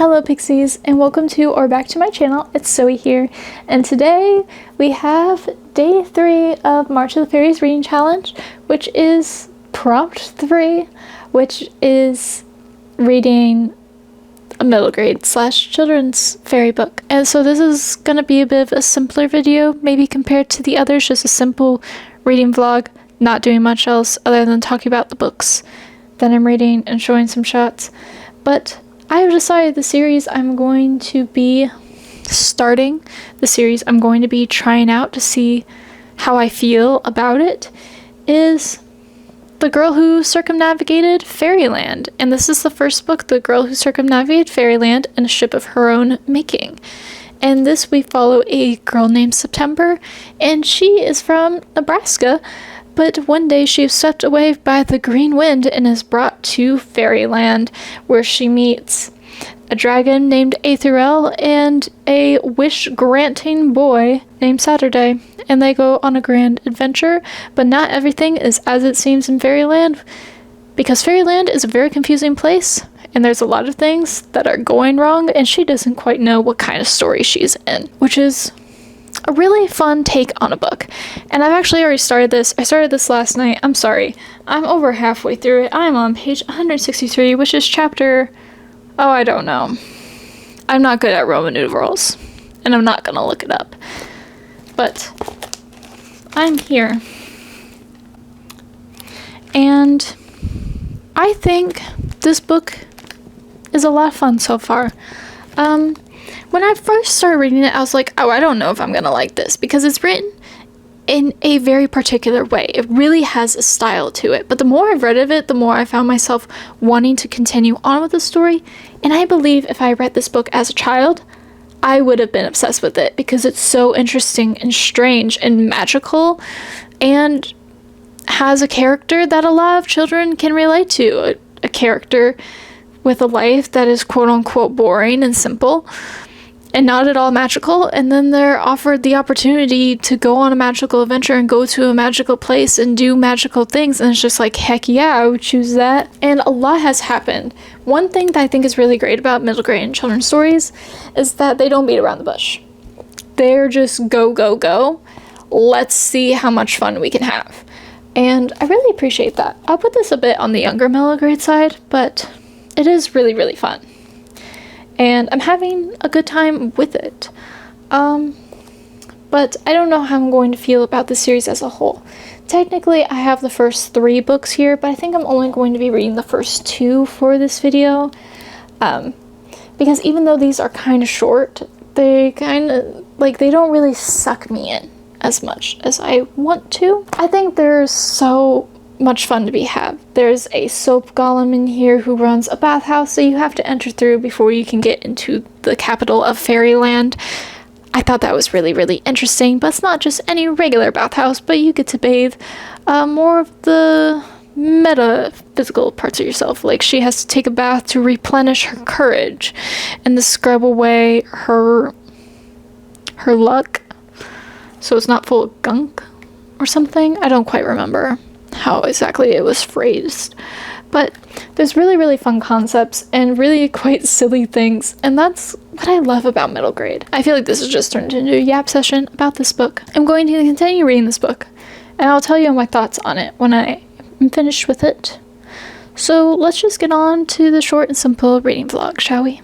Hello Pixies, and welcome to or back to my channel. It's Zoe here, and today we have day 3 of March of the Fairies Reading Challenge, which is prompt 3, which is reading a middle grade / children's fairy book. And so this is gonna be a bit of a simpler video, maybe compared to the others, just a simple reading vlog, not doing much else other than talking about the books that I'm reading and showing some shots. But I have decided the series I'm going to be starting, the series I'm going to be trying out to see how I feel about it, is The Girl Who Circumnavigated Fairyland. And this is the first book, The Girl Who Circumnavigated Fairyland, in a ship of her own making. And this we follow a girl named September, and she is from Nebraska, but one day she is swept away by the green wind and is brought to Fairyland, where she meets a dragon named Aetheriel and a wish-granting boy named Saturday. And they go on a grand adventure, but not everything is as it seems in Fairyland, because Fairyland is a very confusing place, and there's a lot of things that are going wrong, and she doesn't quite know what kind of story she's in, which is a really fun take on a book. And I've actually already started this. I started this last night. I'm sorry. I'm over halfway through it. I'm on page 163, which is chapter... oh, I don't know. I'm not good at Roman numerals, and I'm not gonna look it up. But I'm here. And I think this book is a lot of fun so far. When I first started reading it, I was like, oh, I don't know if I'm gonna like this, because it's written in a very particular way. It really has a style to it. But the more I've read of it, the more I found myself wanting to continue on with the story. And I believe if I read this book as a child, I would have been obsessed with it, because it's so interesting and strange and magical, and has a character that a lot of children can relate to. A character with a life that is quote-unquote boring and simple and not at all magical, and then they're offered the opportunity to go on a magical adventure and go to a magical place and do magical things, and it's just like, heck yeah, I would choose that. And a lot has happened. One thing that I think is really great about middle grade and children's stories is that they don't beat around the bush. They're just go, go, go. Let's see how much fun we can have. And I really appreciate that. I'll put this a bit on the younger middle grade side, but it is really, really fun. And I'm having a good time with it. But I don't know how I'm going to feel about the series as a whole. Technically, I have the first 3 books here, but I think I'm only going to be reading the first 2 for this video. Because even though these are kind of short, they kind of, like, they don't really suck me in as much as I want to. I think there's so much fun to be had. There's a soap golem in here who runs a bathhouse that you have to enter through before you can get into the capital of Fairyland. I thought that was really, really interesting, but it's not just any regular bathhouse, but you get to bathe more of the metaphysical parts of yourself. Like, she has to take a bath to replenish her courage and to scrub away her luck, so it's not full of gunk or something. I don't quite remember how exactly it was phrased, but there's really, really fun concepts and really quite silly things, and that's what I love about middle grade. I feel like this has just turned into a yap session about this book. I'm going to continue reading this book, and I'll tell you my thoughts on it when I am finished with it. So let's just get on to the short and simple reading vlog, shall we?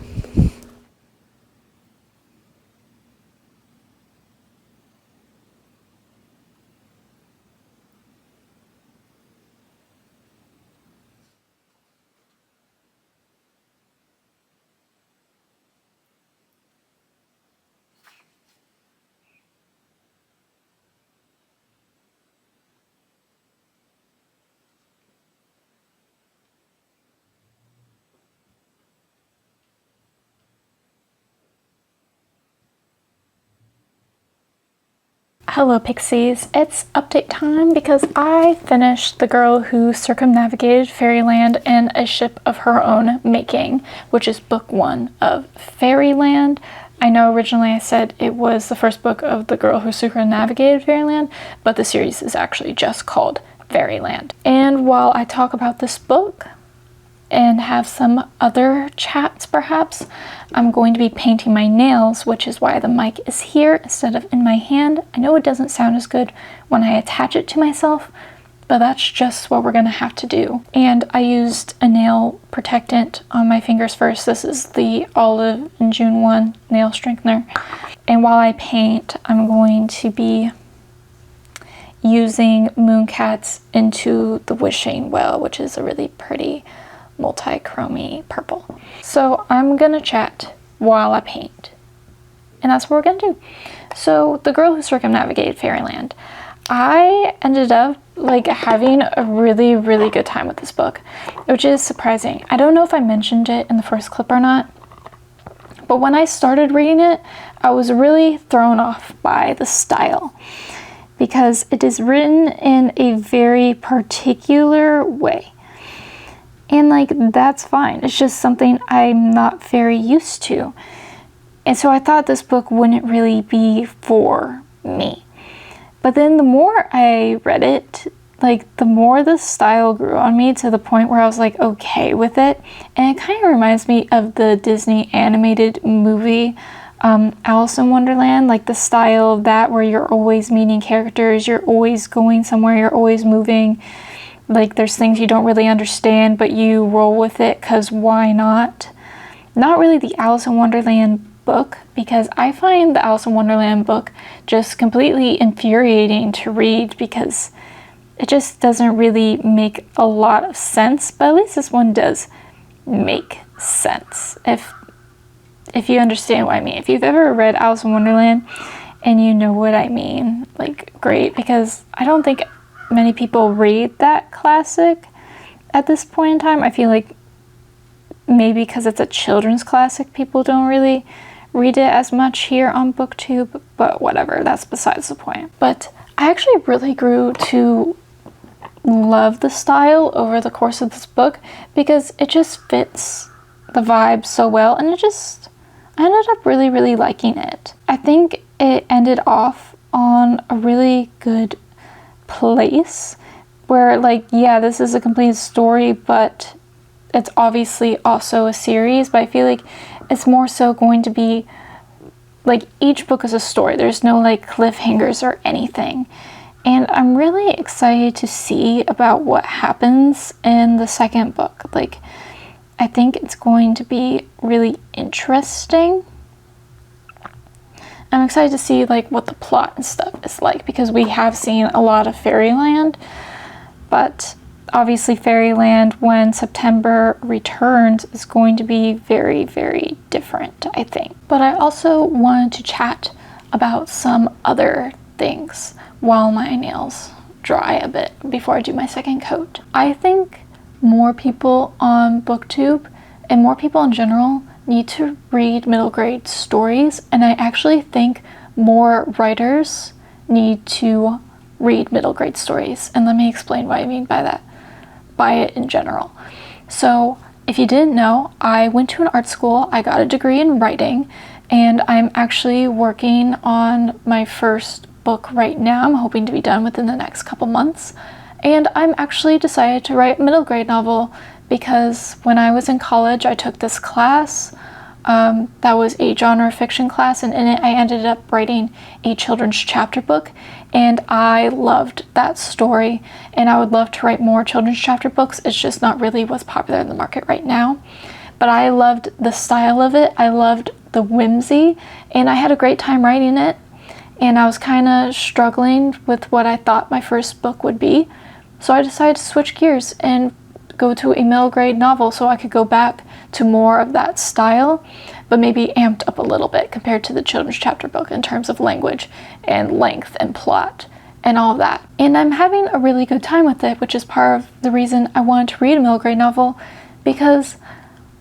Hello Pixies, it's update time because I finished The Girl Who Circumnavigated Fairyland in a Ship of Her Own Making, which is book 1 of Fairyland. I know originally I said it was the first book of The Girl Who Circumnavigated Fairyland, but the series is actually just called Fairyland. And while I talk about this book, and have some other chats perhaps. I'm going to be painting my nails, which is why the mic is here instead of in my hand. I know it doesn't sound as good when I attach it to myself, but that's just what we're gonna have to do. And I used a nail protectant on my fingers first. This is the Olive and June 1 nail strengthener. And while I paint, I'm going to be using Mooncats Into the Wishing Well, which is a really pretty multi-chromey purple. So I'm gonna chat while I paint, and that's what we're gonna do. So The Girl Who Circumnavigated Fairyland. I ended up like having a really, really good time with this book, which is surprising. I don't know if I mentioned it in the first clip or not, but when I started reading it, I was really thrown off by the style, because it is written in a very particular way. And like, that's fine. It's just something I'm not very used to. And so I thought this book wouldn't really be for me. But then the more I read it, like the more the style grew on me, to the point where I was like okay with it. And it kind of reminds me of the Disney animated movie Alice in Wonderland, like the style of that, where you're always meeting characters, you're always going somewhere, you're always moving. Like there's things you don't really understand, but you roll with it because why not? Not really the Alice in Wonderland book, because I find the Alice in Wonderland book just completely infuriating to read, because it just doesn't really make a lot of sense. But at least this one does make sense, if you understand what I mean. If you've ever read Alice in Wonderland and you know what I mean, like great, because I don't think many people read that classic at this point in time. I feel like maybe because it's a children's classic, people don't really read it as much here on BookTube, but whatever, that's besides the point. But I actually really grew to love the style over the course of this book, because it just fits the vibe so well, and I ended up really, really liking it. I think it ended off on a really good place where, like, yeah, this is a complete story, but it's obviously also a series. But I feel like it's more so going to be like each book is a story. There's no like cliffhangers or anything. And I'm really excited to see about what happens in the second book. Like, I think it's going to be really interesting. I'm excited to see like what the plot and stuff is like, because we have seen a lot of Fairyland, but obviously Fairyland, when September returns, is going to be very, very different, I think. But I also wanted to chat about some other things while my nails dry a bit before I do my second coat. I think more people on BookTube and more people in general need to read middle grade stories, and I actually think more writers need to read middle grade stories. And let me explain what I mean by that, by it in general. So if you didn't know, I went to an art school, I got a degree in writing, and I'm actually working on my first book right now. I'm hoping to be done within the next couple months. And I'm actually decided to write a middle grade novel, because when I was in college, I took this class that was a genre fiction class, and in it I ended up writing a children's chapter book, and I loved that story, and I would love to write more children's chapter books. It's just not really what's popular in the market right now. But I loved the style of it, I loved the whimsy, and I had a great time writing it. And I was kind of struggling with what I thought my first book would be. So I decided to switch gears and go to a middle grade novel, so I could go back to more of that style, but maybe amped up a little bit compared to the children's chapter book in terms of language and length and plot and all of that. And I'm having a really good time with it, which is part of the reason I wanted to read a middle grade novel, because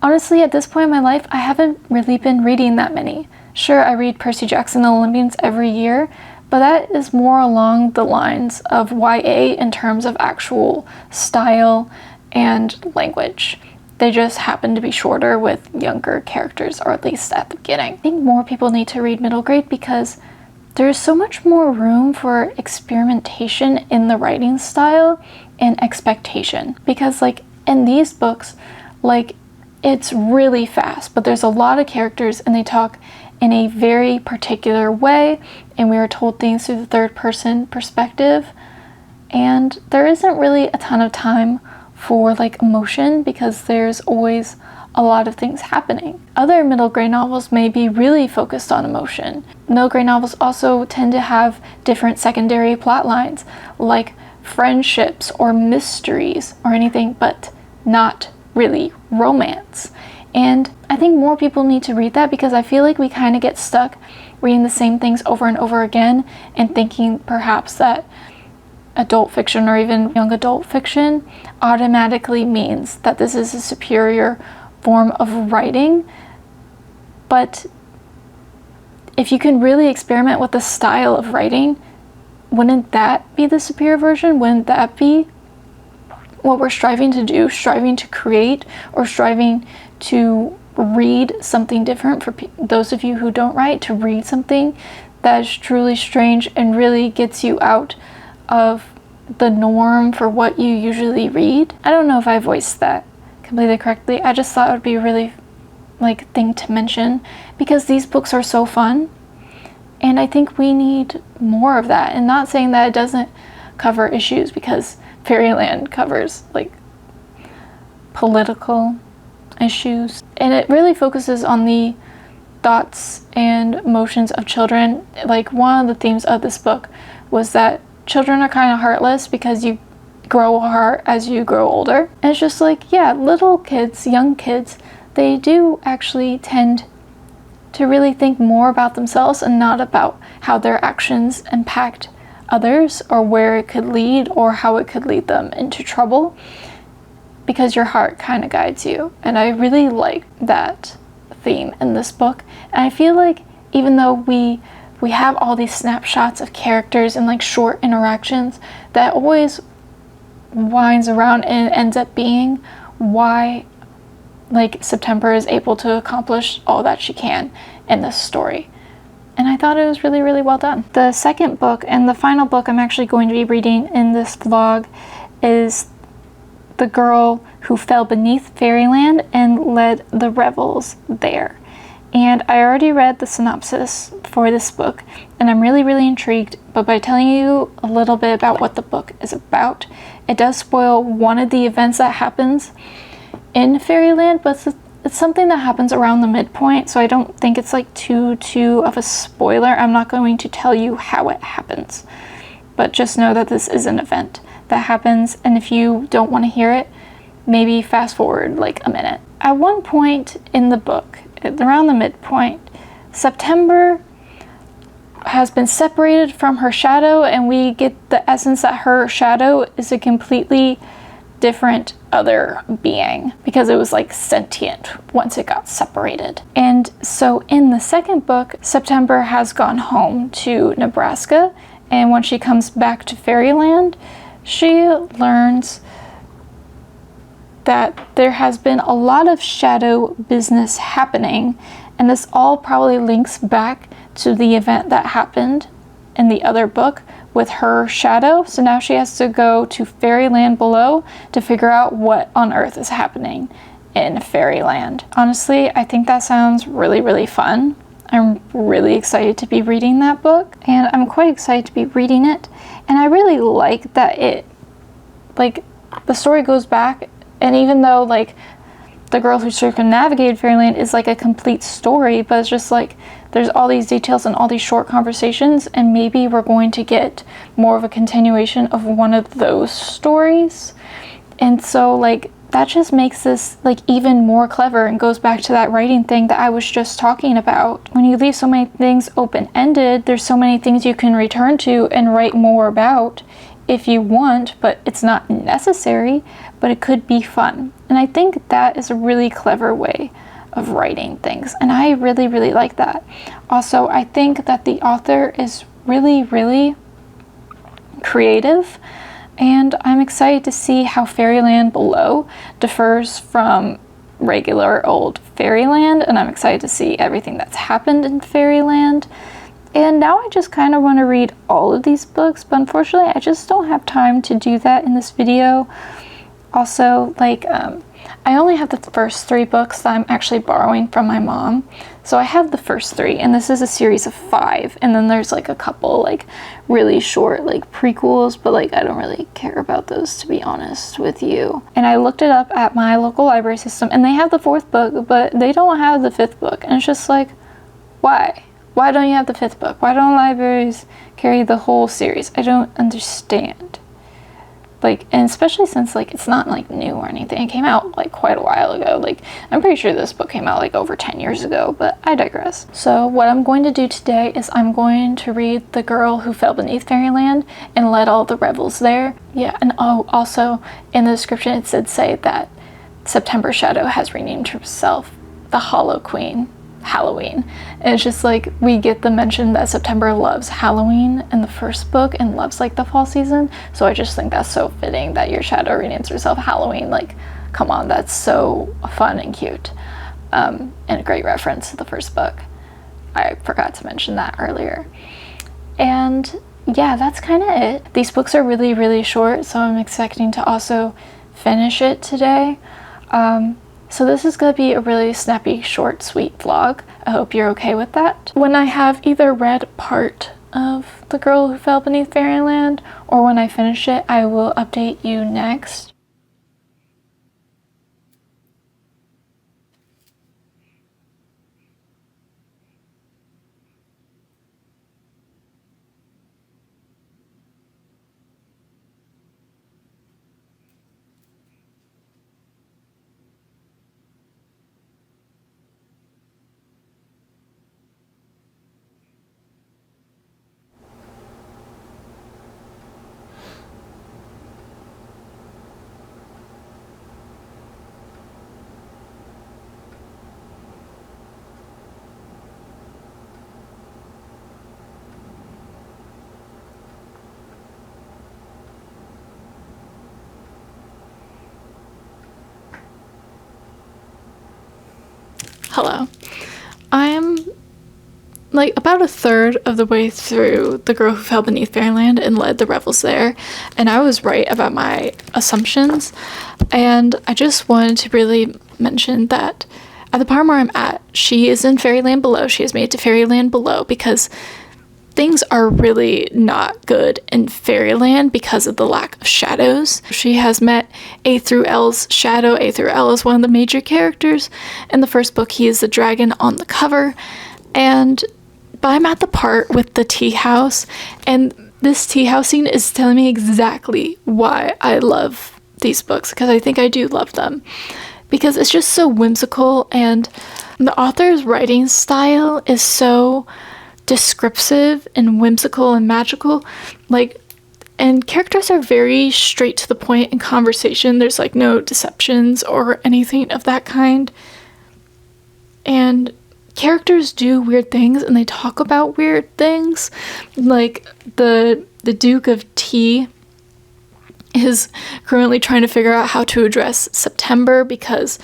honestly at this point in my life, I haven't really been reading that many. Sure, I read Percy Jackson and the Olympians every year, but that is more along the lines of YA in terms of actual style and language. They just happen to be shorter with younger characters, or at least at the beginning. I think more people need to read middle grade, because there's so much more room for experimentation in the writing style and expectation. Because like in these books, Like, it's really fast, but there's a lot of characters and they talk in a very particular way, and we are told things through the third person perspective, and there isn't really a ton of time for like emotion because there's always a lot of things happening. Other middle grade novels may be really focused on emotion. Middle grade novels also tend to have different secondary plot lines, like friendships or mysteries or anything, but not really romance. And I think more people need to read that, because I feel like we kind of get stuck reading the same things over and over again and thinking perhaps that adult fiction or even young adult fiction automatically means that this is a superior form of writing. But if you can really experiment with the style of writing, wouldn't that be the superior version? Wouldn't that be what we're striving to do, striving to create, or striving to read something different? For those of you who don't write, to read something that is truly strange and really gets you out of the norm for what you usually read. I don't know if I voiced that completely correctly. I just thought it would be a really thing to mention, because these books are so fun and I think we need more of that. And not saying that it doesn't cover issues, because Fairyland covers like political issues, and it really focuses on the thoughts and emotions of children. Like, one of the themes of this book was that children are kind of heartless because you grow a heart as you grow older. And it's just like, yeah, little kids, young kids, they do actually tend to really think more about themselves and not about how their actions impact others, or where it could lead, or how it could lead them into trouble, because your heart kind of guides you. And I really like that theme in this book. And I feel like even though we have all these snapshots of characters and like short interactions, that always winds around and ends up being why like September is able to accomplish all that she can in this story. And I thought it was really, really well done. The second book, and the final book I'm actually going to be reading in this vlog, is The Girl Who Fell Beneath Fairyland and Led the Revels There. And I already read the synopsis for this book, and I'm really, really intrigued. But by telling you a little bit about what the book is about, it does spoil one of the events that happens in Fairyland, but it's something that happens around the midpoint, so I don't think it's like too of a spoiler. I'm not going to tell you how it happens, but just know that this is an event that happens, and if you don't want to hear it, maybe fast forward like a minute. At one point in the book, around the midpoint, September has been separated from her shadow, and we get the essence that her shadow is a completely different other being, because it was like sentient once it got separated. And so in the second book, September has gone home to Nebraska, and when she comes back to Fairyland, she learns that there has been a lot of shadow business happening, and this all probably links back to the event that happened in the other book with her shadow. So now she has to go to Fairyland below to figure out what on earth is happening in Fairyland. Honestly, I think that sounds really, really fun. I'm really excited to be reading that book, and I'm quite excited to be reading it. And I really like that the story goes back, and even though like The Girl Who Circumnavigated Fairyland is like a complete story, but it's just like there's all these details and all these short conversations, and maybe we're going to get more of a continuation of one of those stories. And so like that just makes this like even more clever, and goes back to that writing thing that I was just talking about. When you leave so many things open-ended, there's so many things you can return to and write more about if you want, but it's not necessary, but it could be fun. And I think that is a really clever way of writing things, and I really, really like that. Also, I think that the author is really, really creative, and I'm excited to see how Fairyland Below differs from regular old Fairyland, and I'm excited to see everything that's happened in Fairyland. And now I just kind of want to read all of these books, but unfortunately I just don't have time to do that in this video. Also, like, I only have the first 3 books that I'm actually borrowing from my mom. So I have the first 3, and this is a series of 5, and then there's like a couple like really short like prequels, but like I don't really care about those, to be honest with you. And I looked it up at my local library system, and they have the 4th book, but they don't have the 5th book. And it's just like, why? Why don't you have the 5th book? Why don't libraries carry the whole series? I don't understand. Like, and especially since like it's not like new or anything. It came out like quite a while ago. Like, I'm pretty sure this book came out like over 10 years ago, but I digress. So what I'm going to do today is I'm going to read The Girl Who Fell Beneath Fairyland and Led All the Revels There. Yeah, and oh, also in the description it did say that September Shadow has renamed herself the Hollow Queen. Halloween. And it's just like we get the mention that September loves Halloween in the first book and loves like the fall season, so I just think that's so fitting that your shadow renames herself Halloween. Like, come on, that's so fun and cute, and a great reference to the first book. I forgot to mention that earlier. And yeah, that's kind of it. These books are really short, so I'm expecting to also finish it today. So this is going to be a really snappy, short, sweet vlog. I hope you're okay with that. When I have either read part of The Girl Who Fell Beneath Fairyland, or when I finish it, I will update you next. Hello. I'm like about a third of the way through The Girl Who Fell Beneath Fairyland and Led the Revels There, and I was right about my assumptions. And I just wanted to really mention that at the part where I'm at, she is in Fairyland Below. She has made it to Fairyland Below because things are really not good in Fairyland because of the lack of shadows. She has met A through L's shadow. A through L is one of the major characters. In the first book, he is the dragon on the cover. But I'm at the part with the tea house, and this tea house scene is telling me exactly why I love these books, because I think I do love them. Because it's just so whimsical, and the author's writing style is so descriptive and whimsical and magical, like, and characters are very straight to the point in conversation. There's like no deceptions or anything of that kind, and characters do weird things and they talk about weird things. Like the Duke of Tea is currently trying to figure out how to address September because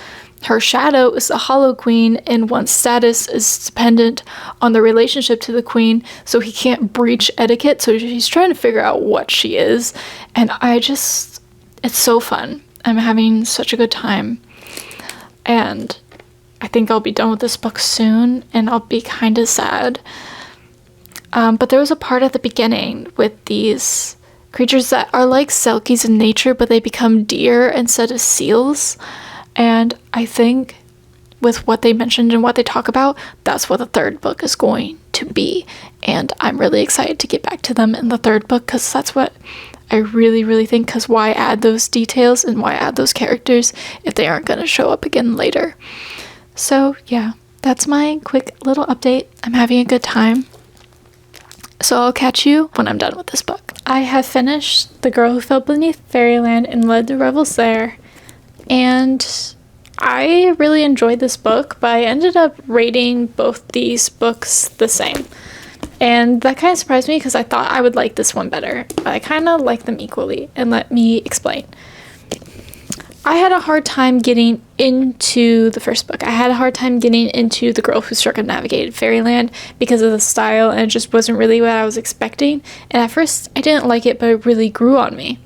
her shadow is the Hollow Queen, and one's status is dependent on the relationship to the queen, so he can't breach etiquette, so he's trying to figure out what she is. And it's so fun. I'm having such a good time. And I think I'll be done with this book soon, and I'll be kind of sad. But there was a part at the beginning with these creatures that are like selkies in nature, but they become deer instead of seals. And I think with what they mentioned and what they talk about, that's what the third book is going to be. And I'm really excited to get back to them in the third book, because that's what I really think, because why add those details and why add those characters if they aren't going to show up again later? So yeah, that's my quick little update. I'm having a good time. So I'll catch you when I'm done with this book. I have finished The Girl Who Fell Beneath Fairyland and Led the Revels There. And I really enjoyed this book, but I ended up rating both these books the same. And that kind of surprised me because I thought I would like this one better, but I kind of like them equally, and let me explain. I had a hard time getting into the first book. I had a hard time getting into The Girl Who Circumnavigated Fairyland because of the style, and it just wasn't really what I was expecting. And at first I didn't like it, but it really grew on me.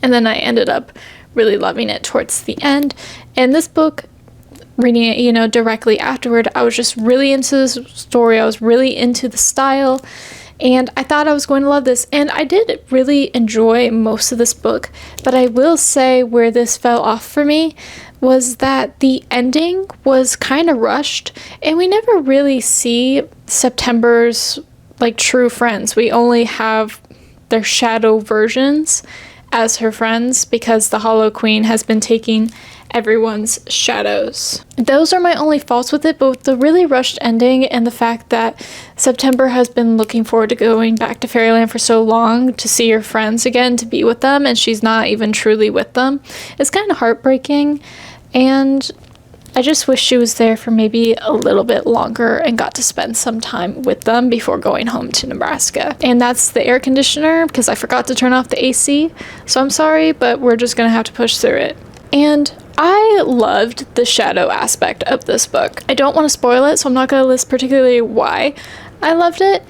And then I ended up really loving it towards the end. And this book, reading it, you know, directly afterward, I was just really into this story. I was really into the style, and I thought I was going to love this. And I did really enjoy most of this book, but I will say where this fell off for me was that the ending was kind of rushed, and we never really see September's like true friends. We only have their shadow versions as her friends because the Hollow Queen has been taking everyone's shadows. Those are my only faults with it, but with the really rushed ending and the fact that September has been looking forward to going back to Fairyland for so long to see her friends again, to be with them, and she's not even truly with them, it's kind of heartbreaking. And I just wish she was there for maybe a little bit longer and got to spend some time with them before going home to Nebraska. And that's the air conditioner, because I forgot to turn off the AC, so I'm sorry, but we're just gonna have to push through it. And I loved the shadow aspect of this book. I don't want to spoil it, so I'm not going to list particularly why I loved it,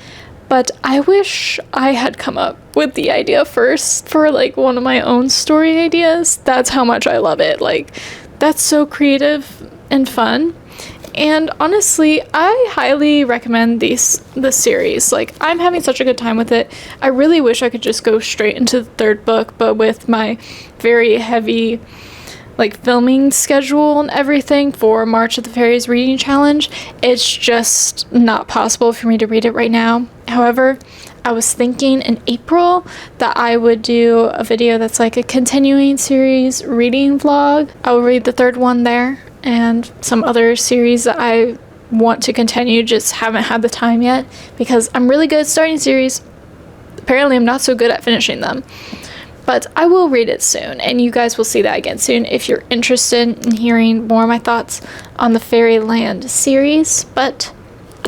but I wish I had come up with the idea first for like one of my own story ideas. That's how much I love it. Like, that's so creative and fun. And honestly, I highly recommend this series. Like, I'm having such a good time with it. I really wish I could just go straight into the third book, but with my very heavy like filming schedule and everything for March of the Fairies Reading Challenge, it's just not possible for me to read it right now. However, I was thinking in April that I would do a video that's like a continuing series reading vlog. I will read the third one there and some other series that I want to continue, just haven't had the time yet because I'm really good at starting series. Apparently I'm not so good at finishing them. But I will read it soon, and you guys will see that again soon if you're interested in hearing more of my thoughts on the Fairyland series. But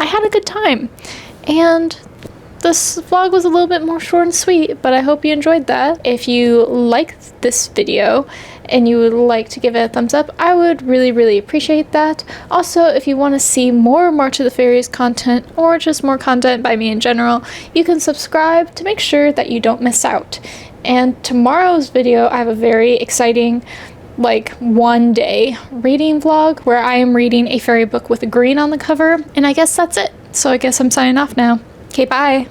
I had a good time, and this vlog was a little bit more short and sweet, but I hope you enjoyed that. If you liked this video and you would like to give it a thumbs up, I would really, really appreciate that. Also, if you want to see more March of the Fairies content or just more content by me in general, you can subscribe to make sure that you don't miss out. And tomorrow's video, I have a very exciting, like, one-day reading vlog where I am reading a fairy book with a green on the cover. And I guess that's it. So I guess I'm signing off now. Okay, bye!